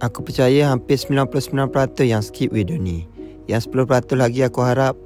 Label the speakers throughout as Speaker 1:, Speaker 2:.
Speaker 1: Aku percaya hampir 99% yang skip video ni. Yang 10% lagi aku harap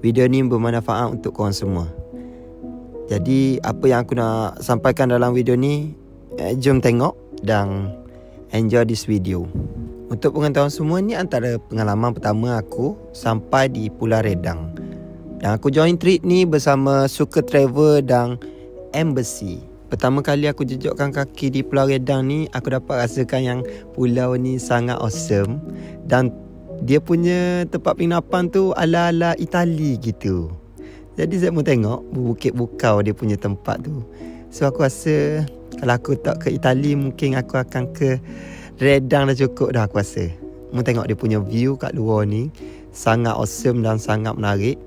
Speaker 1: video ni bermanfaat untuk korang semua. Jadi apa yang aku nak sampaikan dalam video ni, jom tengok dan enjoy this video. Untuk pengetahuan semua, ni antara pengalaman pertama aku sampai di Pulau Redang. Dan aku join trip ni bersama Suka Travel dan Embassy. Pertama kali aku jejukkan kaki di Pulau Redang ni, aku dapat rasakan yang pulau ni sangat awesome. Dan dia punya tempat penginapan tu ala-ala Itali gitu. Jadi saya pun tengok Bukit Bukau dia punya tempat tu. So aku rasa kalau aku tak ke Itali, mungkin aku akan ke Redang dah cukup dah aku rasa. Mu tengok dia punya view kat luar ni sangat awesome dan sangat menarik.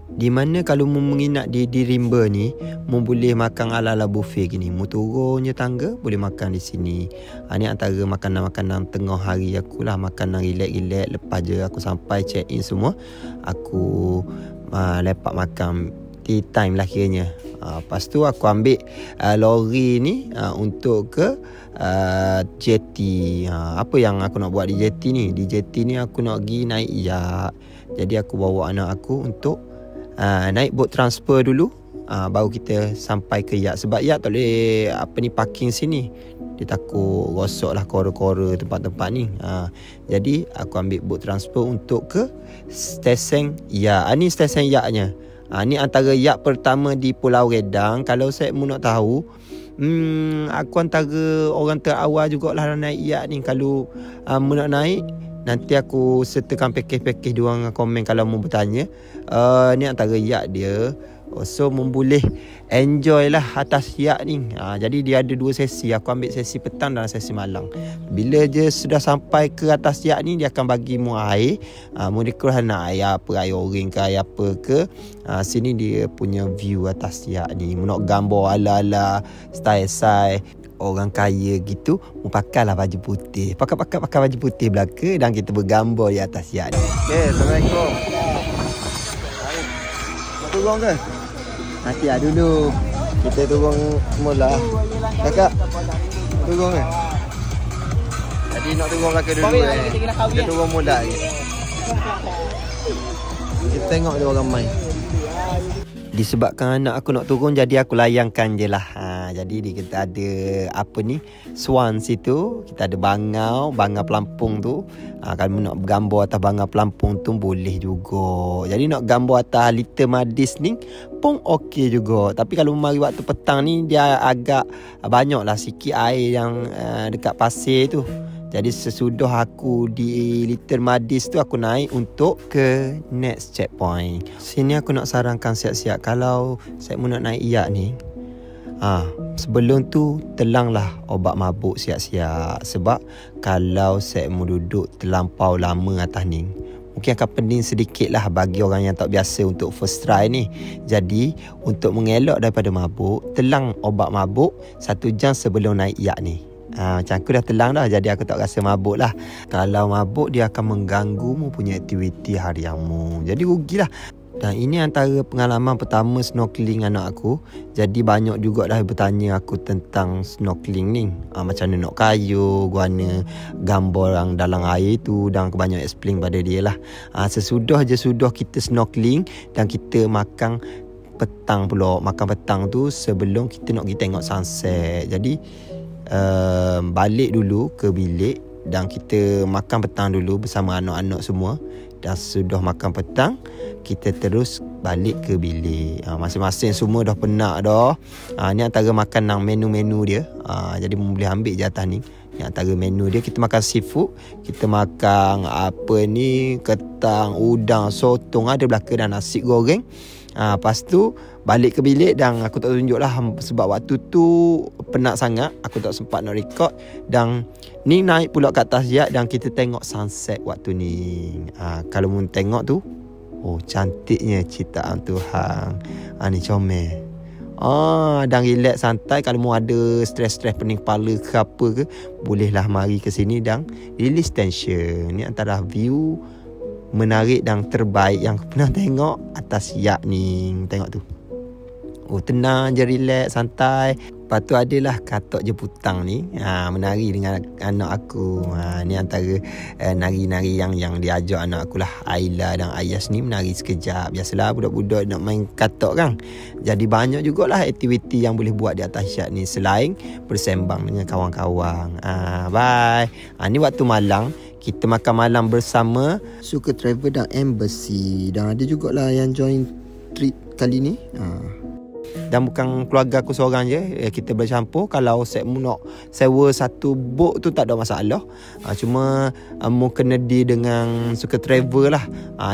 Speaker 1: Di mana kalau mu menginap di Rimba ni, mu boleh makan ala-ala buffet gini. Mu turun je tangga, boleh makan di sini. Ni antara makanan-makanan tengah hari aku lah. Makanan relax-relax. Lepas je aku sampai check in semua, aku lepak makan tea time lah kiranya. Lepas tu aku ambil lori ni untuk ke jetty. Apa yang aku nak buat di jetty ni? Di jetty ni aku nak pergi naik yacht. Jadi aku bawa anak aku untuk naik boat transfer dulu, baru kita sampai ke yacht. Sebab yacht tak boleh parking sini. Dia takut rosok lah kora-kora tempat-tempat ni. Jadi aku ambil boat transfer untuk ke stesen yacht. Ni stesen yachtnya. Ni antara yacht pertama di Pulau Redang. Kalau saya nak tahu, aku antara orang terawal jugalah naik yacht ni. Kalau nak naik, nanti aku sertakan package-package diorang komen kalau mau bertanya. Ni antara yacht dia. So boleh enjoy lah atas yacht ni. Jadi dia ada 2 sesi. Aku ambil sesi petang dan sesi malam. Bila je sudah sampai ke atas yacht ni, dia akan bagi mu air. Mu request nak air apa, air oring ke air apa ke. Sini dia punya view atas yacht ni. Mu nak gambar ala-ala style-style orang kaya gitu, mu pakailah baju putih. Pakai baju putih belaka dan kita bergambar di atas yacht ni. Okay, Assalamualaikum. Nak turun ke? Nanti dulu. Kita turun semula. Kakak, turun ke? Jadi nak turun belaka dulu Kita turun mula je. Kita tengok dia orang main. Disebabkan anak aku nak turun, jadi aku layangkan je lah. Jadi kita ada swan situ. Kita ada bangau pelampung tu. Kalau nak gambar atas bangau pelampung tu boleh juga. Jadi nak gambar atas Little Madis ni pun okey juga. Tapi kalau mari waktu petang ni, dia agak banyak lah sikit air yang dekat pasir tu. Jadi sesudah aku di Little Madis tu, aku naik untuk ke next checkpoint. Sini aku nak sarankan siap-siap kalau saya nak naik yacht ni, sebelum tu telanglah obat mabuk siap-siap. Sebab kalau saya mau duduk terlampau lama atas ni, mungkin akan pening sedikit lah bagi orang yang tak biasa untuk first try ni. Jadi untuk mengelak daripada mabuk, telang obat mabuk 1 jam sebelum naik yacht ni. Macam aku dah telang dah, jadi aku tak rasa mabuk lah. Kalau mabuk, dia akan mengganggu mu punya aktiviti harian mu. Jadi rugilah. Dan ini antara pengalaman pertama snorkeling anak aku. Jadi banyak juga dah bertanya aku tentang snorkeling ni. Macam mana nak kayu, guana gambar yang dalam air tu. Dan aku banyak explain pada dia lah. Sudah kita snorkeling dan kita makan petang pula. Makan petang tu sebelum kita nak pergi tengok sunset. Jadi balik dulu ke bilik dan kita makan petang dulu bersama anak-anak semua. Dan sudah makan petang, kita terus balik ke bilik. Masing-masing semua dah penat dah. Ni antara makanan menu-menu dia. Jadi boleh ambil je atas ni. Ni antara menu dia. Kita makan seafood, kita makan ketang, udang, sotong ada belaka dan nasi goreng. Lepas tu balik ke bilik dan aku tak tunjuk lah sebab waktu tu penat sangat, aku tak sempat nak record. Dan ni naik pula ke atas yacht dan kita tengok sunset waktu ni. Kalau mu tengok tu, cantiknya ciptaan Tuhan. Ni comel. Dan relax santai. Kalau mu ada stres-stres pening kepala ke apa ke, bolehlah mari ke sini dan release tension. Ni antara view menarik dan terbaik yang pernah tengok atas yacht ni. Tengok tu. Tenang je, relax, santai. Lepas tu adalah katok jeputang ni, menari dengan anak aku. Ni antara nari-nari yang diajar anak aku lah. Aila dan Ayas ni menari sekejap. Biasalah budak-budak nak main katok kan. Jadi banyak jugalah aktiviti yang boleh buat di atas syat ni selain bersembang dengan kawan-kawan. Bye. Ni waktu malang. Kita makan malam bersama Suka Travel dan Embassy. Dan ada jugalah yang join trip kali ni. Dan bukan keluarga aku seorang je, kita bercampur. Kalau mu nak sewa satu boat tu tak ada masalah. Cuma mu kena di dengan Suka Travel lah.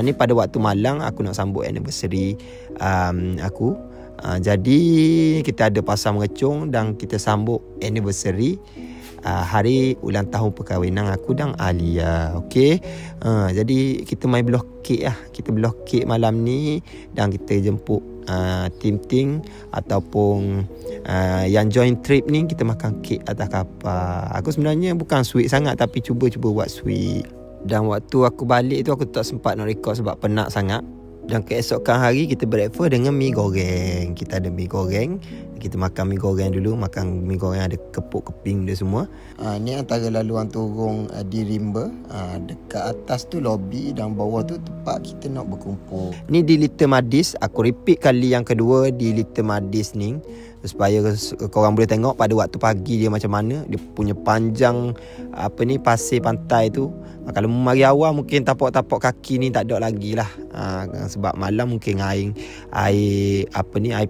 Speaker 1: Ni pada waktu malang aku nak sambut anniversary aku. Jadi kita ada pasang mengecung dan kita sambut anniversary hari ulang tahun perkahwinan aku dan Alia. Okey. Jadi kita main belah kek lah. Kita belah kek malam ni dan kita jemput tim-tim ataupun yang join trip ni, kita makan kek atas kapal. Aku sebenarnya bukan sweet sangat, tapi cuba buat sweet. Dan waktu aku balik tu aku tak sempat nak record sebab penat sangat. Dan keesokan hari kita breakfast dengan mi goreng. Kita ada mi goreng. Kita makan mi goreng dulu. Makan mi goreng ada kepuk keping dia semua. Ni antara laluan turun di Rimba. Dekat atas tu lobby dan bawah tu tempat kita nak berkumpul. Ni di Little Madis. Aku repeat kali yang kedua di Little Madis ni, supaya korang boleh tengok pada waktu pagi dia macam mana. Dia punya panjang pasir pantai tu. Kalau mari awal mungkin tapak-tapak kaki ni tak ada lagi lah. Sebab malam mungkin air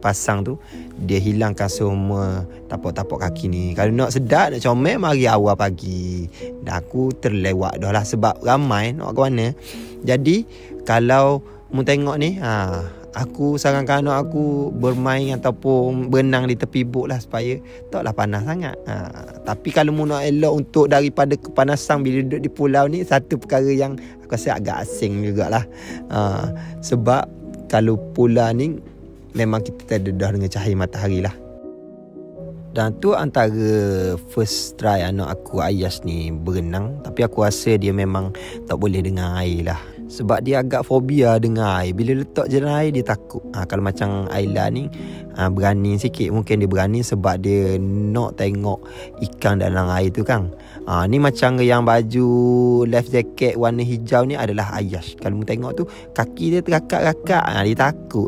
Speaker 1: pasang tu dia hilangkan semua tapak-tapak kaki ni. Kalau nak sedap, nak comel, mari awal pagi. Dan aku terlewat dah lah sebab ramai nak ke mana. Jadi kalau mu tengok ni, aku sarankan anak aku bermain ataupun berenang di tepi bot lah supaya taklah panas sangat. Tapi kalau mu nak elok untuk daripada kepanasan bila duduk di pulau ni, satu perkara yang aku rasa agak asing jugalah. Sebab kalau pulau ni memang kita terdedah dengan cahaya matahari lah. Dan tu antara first try anak aku Ayas ni berenang. Tapi aku rasa dia memang tak boleh dengan air lah. Sebab dia agak fobia dengan air. Bila letak je dalam air dia takut. Kalau macam Ayla ni berani sikit. Mungkin dia berani sebab dia nak tengok ikan dalam air tu kan. Ni macam yang baju life jacket warna hijau ni adalah Ayas. Kalau mu tengok tu kaki dia terakak-rakak.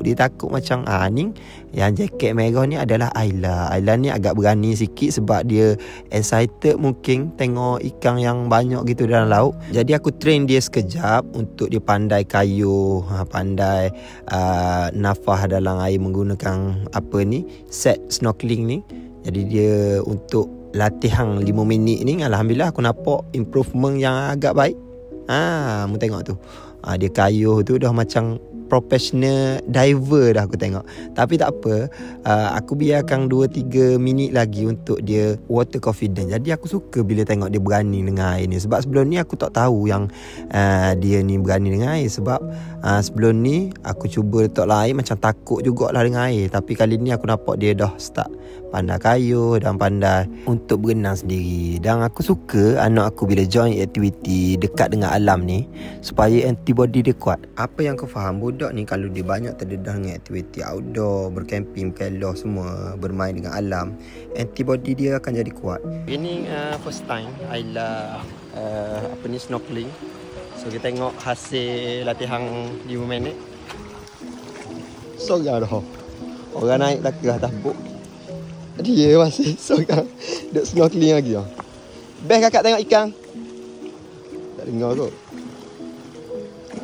Speaker 1: Dia takut macam ni. Yang jaket merah ni adalah Ayla. Ayla ni agak berani sikit sebab dia excited mungkin tengok ikan yang banyak gitu dalam laut. Jadi aku train dia sekejap untuk dia pandai kayuh, pandai nafas dalam air menggunakan set snorkeling ni. Jadi dia untuk latihan 5 minit ni, alhamdulillah aku nampak improvement yang agak baik. Mu tengok tu. Dia kayuh tu dah macam professional diver dah aku tengok. Tapi tak apa, aku biarkan 2-3 minit lagi untuk dia water confident. Jadi aku suka bila tengok dia berani dengan air ni. Sebab sebelum ni aku tak tahu yang dia ni berani dengan air. Sebab sebelum ni aku cuba letak air macam takut jugalah dengan air. Tapi kali ni aku nampak dia dah start pandai kayuh dan pandai untuk berenang sendiri. Dan aku suka anak aku bila join aktiviti dekat dengan alam ni supaya antibody dia kuat. Apa yang kau faham, budak ni kalau dia banyak terdedah dengan aktiviti outdoor, bercamping, berkelah semua, bermain dengan alam, antibody dia akan jadi kuat. Ini first time Ayla snorkeling. So kita tengok hasil latihan 5 minit. Sorang dah. Orang naik tak ke atas bot. Dia masih sorang duk snorkeling lagi. Best kakak tengok ikan. Tak dengar kot.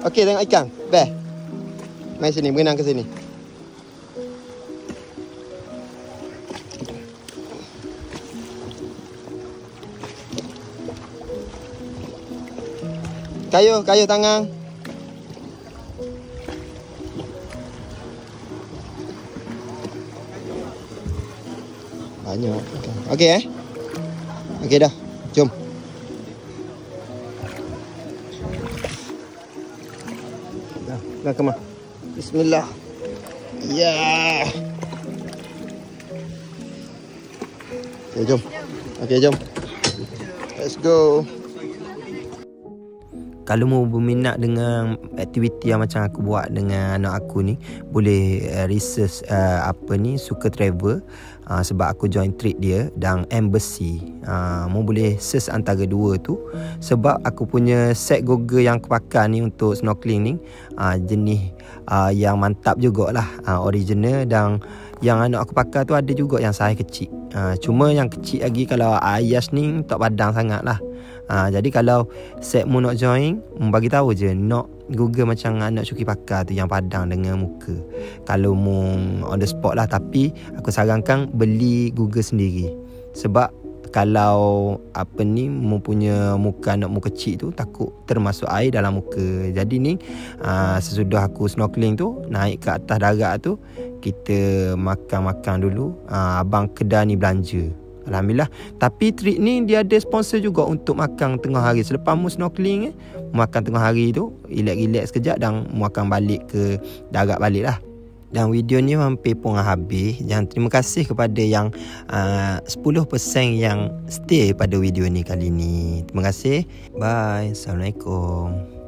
Speaker 1: Okey, tengok ikan. Best. Mai sini, berenang ke sini. Kayuh tangan. Banyak. Okey Okey dah. Jom. Dah kemah. Bismillah. Ya. Okey, jom. Let's go. Kalau mau berminat dengan aktiviti yang macam aku buat dengan anak aku ni, boleh research suka travel, sebab aku join trip dia dan embassy. Mau boleh search antara dua tu, sebab aku punya set goggle yang aku pakai ni untuk snorkeling ni jenis yang mantap jugalah, original. Dan yang anak aku pakai tu ada juga yang saiz kecil. Cuma yang kecil lagi, kalau Ayas ni tak padang sangat lah. Jadi kalau set mu nak join, bagi tahu je nak Google macam anak Syukri pakai tu yang padang dengan muka. Kalau mu on the spot lah, tapi aku sarankan beli Google sendiri. Sebab kalau mu punya muka anak mu kecil tu takut termasuk air dalam muka. Jadi ni sesudah aku snorkeling tu, naik ke atas darat tu, kita makan-makan dulu. Abang kedai ni belanja, alhamdulillah. Tapi trip ni dia ada sponsor juga untuk makan tengah hari. Selepas mu snorkeling makan tengah hari tu, relax sekejap dan mu akan balik ke darat balik lah. Dan video ni hampir pun habis. Dan terima kasih kepada yang 10% yang stay pada video ni kali ni. Terima kasih. Bye. Assalamualaikum.